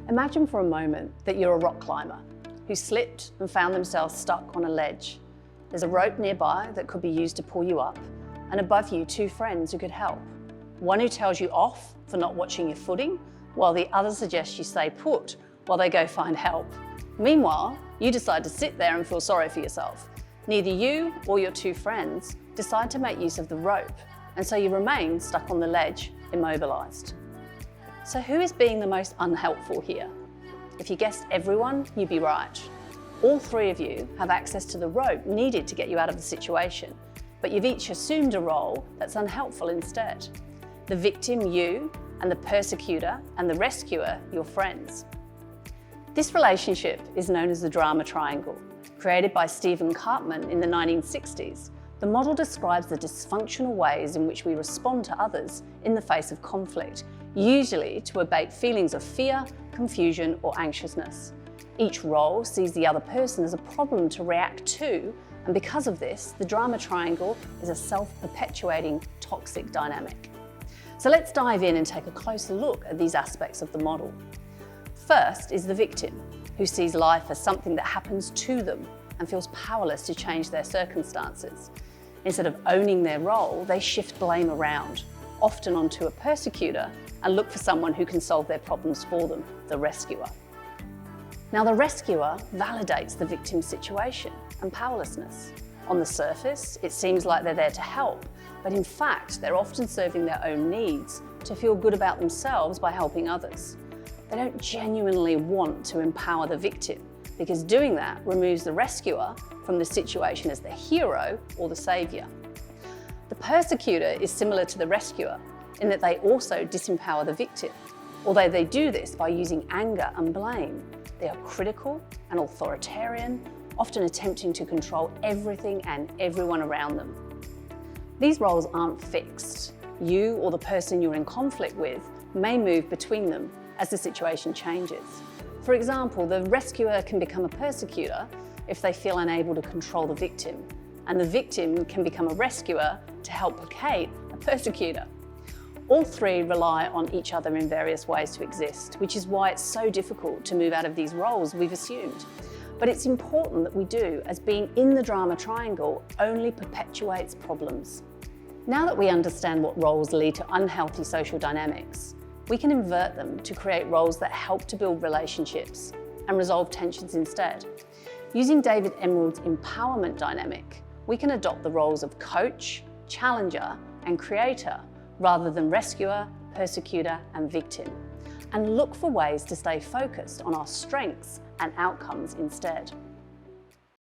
Imagine for a moment that you're a rock climber who slipped and found themselves stuck on a ledge. There's a rope nearby that could be used to pull you up, and above you, two friends who could help. One who tells you off for not watching your footing, while the other suggests you stay put while they go find help. Meanwhile, you decide to sit there and feel sorry for yourself. Neither you or your two friends decide to make use of the rope, and so you remain stuck on the ledge, immobilised. So who is being the most unhelpful here? If you guessed everyone, you'd be right. All three of you have access to the rope needed to get you out of the situation, but you've each assumed a role that's unhelpful instead. The victim, you, and the persecutor and the rescuer, your friends. This relationship is known as the drama triangle. Created by Karpman in the 1960s, the model describes the dysfunctional ways in which we respond to others in the face of conflict, usually to abate feelings of fear, confusion, or anxiousness. Each role sees the other person as a problem to react to, and because of this, the drama triangle is a self-perpetuating toxic dynamic. So let's dive in and take a closer look at these aspects of the model. First is the victim, who sees life as something that happens to them and feels powerless to change their circumstances. Instead of owning their role, they shift blame around, often onto a persecutor, and look for someone who can solve their problems for them, the rescuer. Now, the rescuer validates the victim's situation and powerlessness. On the surface, it seems like they're there to help, but in fact, they're often serving their own needs to feel good about themselves by helping others. They don't genuinely want to empower the victim, because doing that removes the rescuer from the situation as the hero or the saviour. The persecutor is similar to the rescuer in that they also disempower the victim, although they do this by using anger and blame. They are critical and authoritarian, often attempting to control everything and everyone around them. These roles aren't fixed. You or the person you're in conflict with may move between them as the situation changes. For example, the rescuer can become a persecutor if they feel unable to control the victim, and the victim can become a rescuer to help placate a persecutor. All three rely on each other in various ways to exist, which is why it's so difficult to move out of these roles we've assumed. But it's important that we do, as being in the drama triangle only perpetuates problems. Now that we understand what roles lead to unhealthy social dynamics, we can invert them to create roles that help to build relationships and resolve tensions instead. Using David Emerald's empowerment dynamic, we can adopt the roles of coach, challenger, and creator rather than rescuer, persecutor, and victim, and look for ways to stay focused on our strengths and outcomes instead.